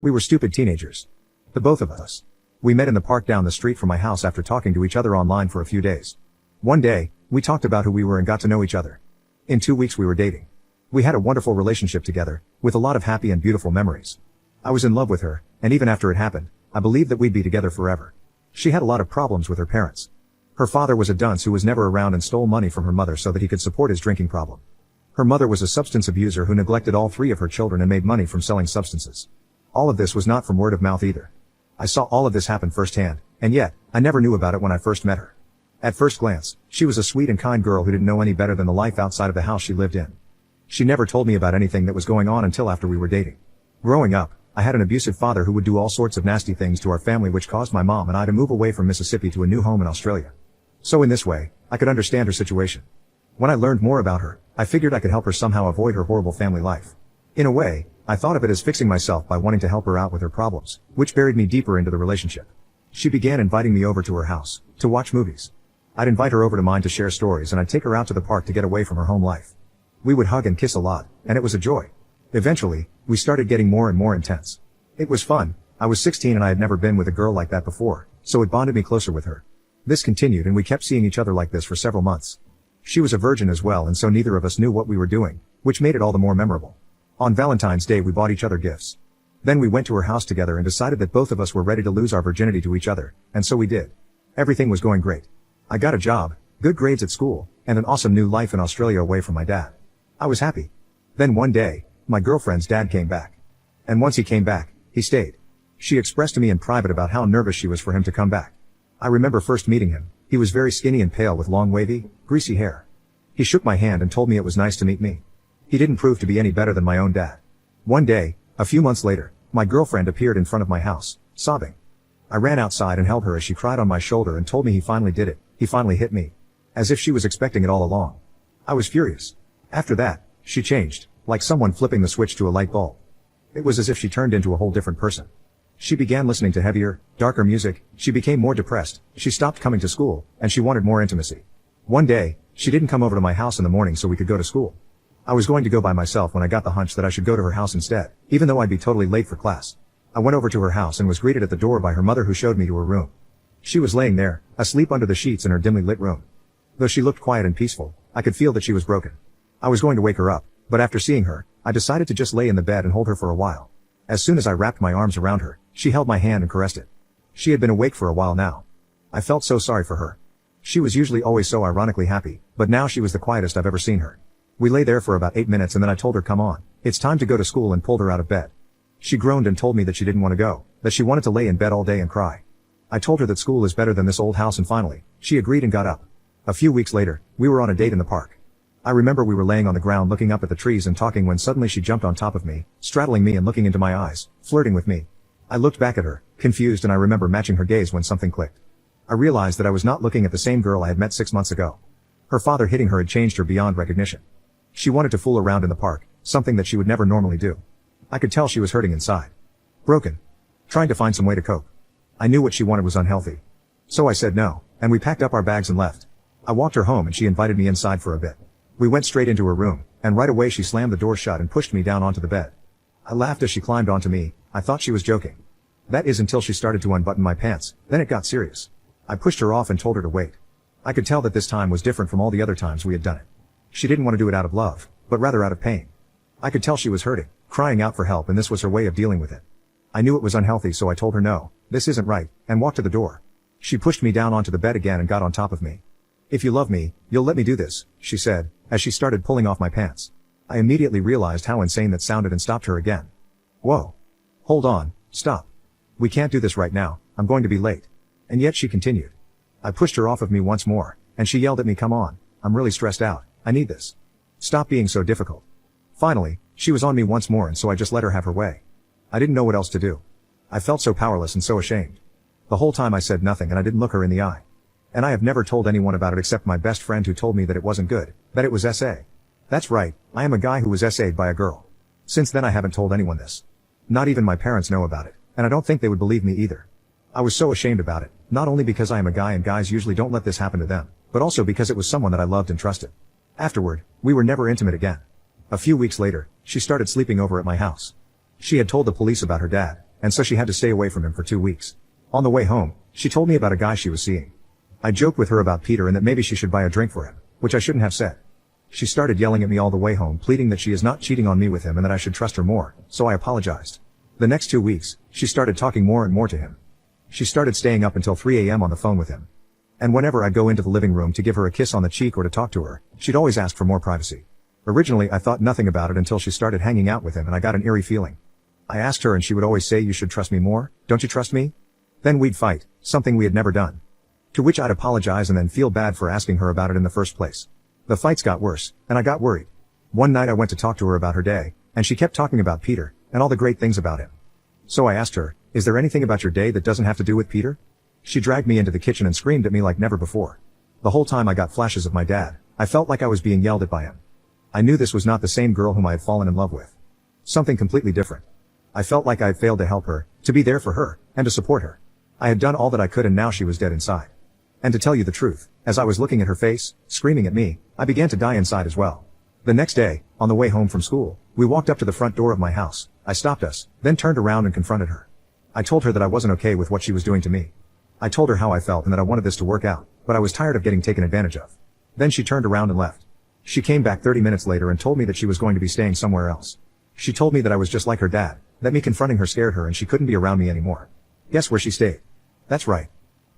We were stupid teenagers. The both of us. We met in the park down the street from my house after talking to each other online for a few days. One day, we talked about who we were and got to know each other. In 2 weeks we were dating. We had a wonderful relationship together, with a lot of happy and beautiful memories. I was in love with her, and even after it happened, I believed that we'd be together forever. She had a lot of problems with her parents. Her father was a dunce who was never around and stole money from her mother so that he could support his drinking problem. Her mother was a substance abuser who neglected all 3 of her children and made money from selling substances. All of this was not from word of mouth either. I saw all of this happen firsthand, and yet, I never knew about it when I first met her. At first glance, she was a sweet and kind girl who didn't know any better than the life outside of the house she lived in. She never told me about anything that was going on until after we were dating. Growing up, I had an abusive father who would do all sorts of nasty things to our family, which caused my mom and I to move away from Mississippi to a new home in Australia. So in this way, I could understand her situation. When I learned more about her, I figured I could help her somehow avoid her horrible family life. In a way, I thought of it as fixing myself by wanting to help her out with her problems, which buried me deeper into the relationship. She began inviting me over to her house, to watch movies. I'd invite her over to mine to share stories, and I'd take her out to the park to get away from her home life. We would hug and kiss a lot, and it was a joy. Eventually, we started getting more and more intense. It was fun. I was 16 and I had never been with a girl like that before, so it bonded me closer with her. This continued and we kept seeing each other like this for several months. She was a virgin as well, and so neither of us knew what we were doing, which made it all the more memorable. On Valentine's Day we bought each other gifts. Then we went to her house together and decided that both of us were ready to lose our virginity to each other, and so we did. Everything was going great. I got a job, good grades at school, and an awesome new life in Australia away from my dad. I was happy. Then one day, my girlfriend's dad came back. And once he came back, he stayed. She expressed to me in private about how nervous she was for him to come back. I remember first meeting him. He was very skinny and pale with long wavy, greasy hair. He shook my hand and told me it was nice to meet me. He didn't prove to be any better than my own dad. One day, a few months later, my girlfriend appeared in front of my house, sobbing. I ran outside and held her as she cried on my shoulder and told me he finally did it. He finally hit me. As if she was expecting it all along. I was furious. After that, she changed, like someone flipping the switch to a light bulb. It was as if she turned into a whole different person. She began listening to heavier, darker music, she became more depressed, she stopped coming to school, and she wanted more intimacy. One day, she didn't come over to my house in the morning so we could go to school. I was going to go by myself when I got the hunch that I should go to her house instead, even though I'd be totally late for class. I went over to her house and was greeted at the door by her mother, who showed me to her room. She was laying there, asleep under the sheets in her dimly lit room. Though she looked quiet and peaceful, I could feel that she was broken. I was going to wake her up, but after seeing her, I decided to just lay in the bed and hold her for a while. As soon as I wrapped my arms around her, she held my hand and caressed it. She had been awake for a while now. I felt so sorry for her. She was usually always so ironically happy, but now she was the quietest I've ever seen her. We lay there for about 8 minutes and then I told her, come on, it's time to go to school, and pulled her out of bed. She groaned and told me that she didn't want to go, that she wanted to lay in bed all day and cry. I told her that school is better than this old house, and finally, she agreed and got up. A few weeks later, we were on a date in the park. I remember we were laying on the ground looking up at the trees and talking when suddenly she jumped on top of me, straddling me and looking into my eyes, flirting with me. I looked back at her, confused, and I remember matching her gaze when something clicked. I realized that I was not looking at the same girl I had met 6 months ago. Her father hitting her had changed her beyond recognition. She wanted to fool around in the park, something that she would never normally do. I could tell she was hurting inside. Broken. Trying to find some way to cope. I knew what she wanted was unhealthy. So I said no, and we packed up our bags and left. I walked her home and she invited me inside for a bit. We went straight into her room, and right away she slammed the door shut and pushed me down onto the bed. I laughed as she climbed onto me. I thought she was joking. That is, until she started to unbutton my pants, then it got serious. I pushed her off and told her to wait. I could tell that this time was different from all the other times we had done it. She didn't want to do it out of love, but rather out of pain. I could tell she was hurting, crying out for help, and this was her way of dealing with it. I knew it was unhealthy, so I told her no, this isn't right, and walked to the door. She pushed me down onto the bed again and got on top of me. If you love me, you'll let me do this, she said, as she started pulling off my pants. I immediately realized how insane that sounded and stopped her again. Whoa. Hold on, stop. We can't do this right now, I'm going to be late. And yet she continued. I pushed her off of me once more, and she yelled at me, come on, I'm really stressed out, I need this. Stop being so difficult. Finally, she was on me once more, and so I just let her have her way. I didn't know what else to do. I felt so powerless and so ashamed. The whole time I said nothing and I didn't look her in the eye. And I have never told anyone about it except my best friend, who told me that it wasn't good, that it was SA. That's right, I am a guy who was SA'd by a girl. Since then I haven't told anyone this. Not even my parents know about it, and I don't think they would believe me either. I was so ashamed about it, not only because I am a guy and guys usually don't let this happen to them, but also because it was someone that I loved and trusted. Afterward, we were never intimate again. A few weeks later, she started sleeping over at my house. She had told the police about her dad, and so she had to stay away from him for 2 weeks. On the way home, she told me about a guy she was seeing. I joked with her about Peter and that maybe she should buy a drink for him, which I shouldn't have said. She started yelling at me all the way home, pleading that she is not cheating on me with him and that I should trust her more, so I apologized. The next 2 weeks, she started talking more and more to him. She started staying up until 3 a.m. on the phone with him. And whenever I'd go into the living room to give her a kiss on the cheek or to talk to her, she'd always ask for more privacy. Originally, I thought nothing about it until she started hanging out with him and I got an eerie feeling. I asked her and she would always say, "You should trust me more, don't you trust me?" Then we'd fight, something we had never done. To which I'd apologize and then feel bad for asking her about it in the first place. The fights got worse, and I got worried. One night I went to talk to her about her day, and she kept talking about Peter, and all the great things about him. So I asked her, "Is there anything about your day that doesn't have to do with Peter?" She dragged me into the kitchen and screamed at me like never before. The whole time I got flashes of my dad. I felt like I was being yelled at by him. I knew this was not the same girl whom I had fallen in love with. Something completely different. I felt like I had failed to help her, to be there for her, and to support her. I had done all that I could and now she was dead inside. And to tell you the truth, as I was looking at her face, screaming at me, I began to die inside as well. The next day, on the way home from school, we walked up to the front door of my house. I stopped us, then turned around and confronted her. I told her that I wasn't okay with what she was doing to me. I told her how I felt and that I wanted this to work out, but I was tired of getting taken advantage of. Then she turned around and left. She came back 30 minutes later and told me that she was going to be staying somewhere else. She told me that I was just like her dad, that me confronting her scared her and she couldn't be around me anymore. Guess where she stayed? That's right.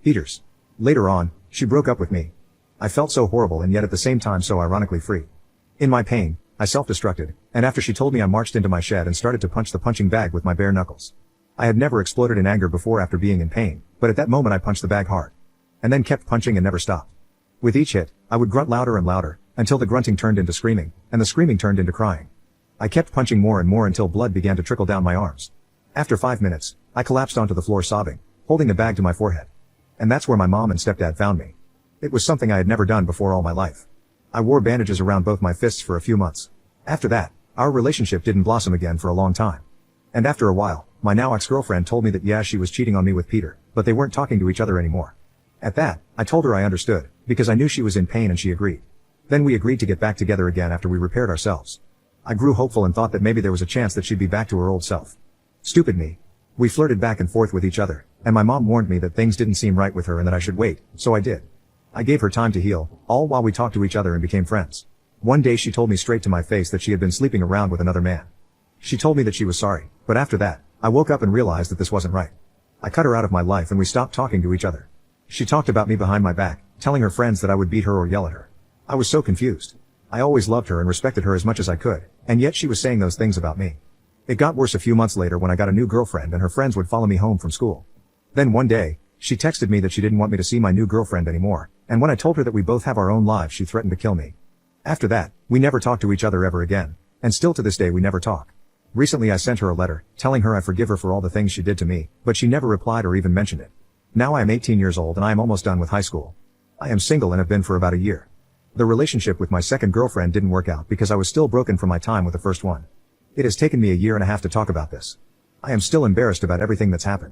Peter's. Later on, she broke up with me. I felt so horrible and yet at the same time so ironically free. In my pain, I self-destructed, and after she told me I marched into my shed and started to punch the punching bag with my bare knuckles. I had never exploded in anger before after being in pain, but at that moment I punched the bag hard. And then kept punching and never stopped. With each hit, I would grunt louder and louder, until the grunting turned into screaming, and the screaming turned into crying. I kept punching more and more until blood began to trickle down my arms. After 5 minutes, I collapsed onto the floor sobbing, holding the bag to my forehead. And that's where my mom and stepdad found me. It was something I had never done before all my life. I wore bandages around both my fists for a few months. After that, our relationship didn't blossom again for a long time. And after a while, my now ex-girlfriend told me that yeah, she was cheating on me with Peter, but they weren't talking to each other anymore. At that, I told her I understood, because I knew she was in pain and she agreed. Then we agreed to get back together again after we repaired ourselves. I grew hopeful and thought that maybe there was a chance that she'd be back to her old self. Stupid me. We flirted back and forth with each other, and my mom warned me that things didn't seem right with her and that I should wait, so I did. I gave her time to heal, all while we talked to each other and became friends. One day she told me straight to my face that she had been sleeping around with another man. She told me that she was sorry, but after that, I woke up and realized that this wasn't right. I cut her out of my life and we stopped talking to each other. She talked about me behind my back, telling her friends that I would beat her or yell at her. I was so confused. I always loved her and respected her as much as I could, and yet she was saying those things about me. It got worse a few months later when I got a new girlfriend and her friends would follow me home from school. Then one day, she texted me that she didn't want me to see my new girlfriend anymore, and when I told her that we both have our own lives she threatened to kill me. After that, we never talked to each other ever again, and still to this day we never talk. Recently I sent her a letter, telling her I forgive her for all the things she did to me, but she never replied or even mentioned it. Now I am 18 years old and I am almost done with high school. I am single and have been for about a year. The relationship with my second girlfriend didn't work out because I was still broken from my time with the first one. It has taken me a year and a half to talk about this. I am still embarrassed about everything that's happened.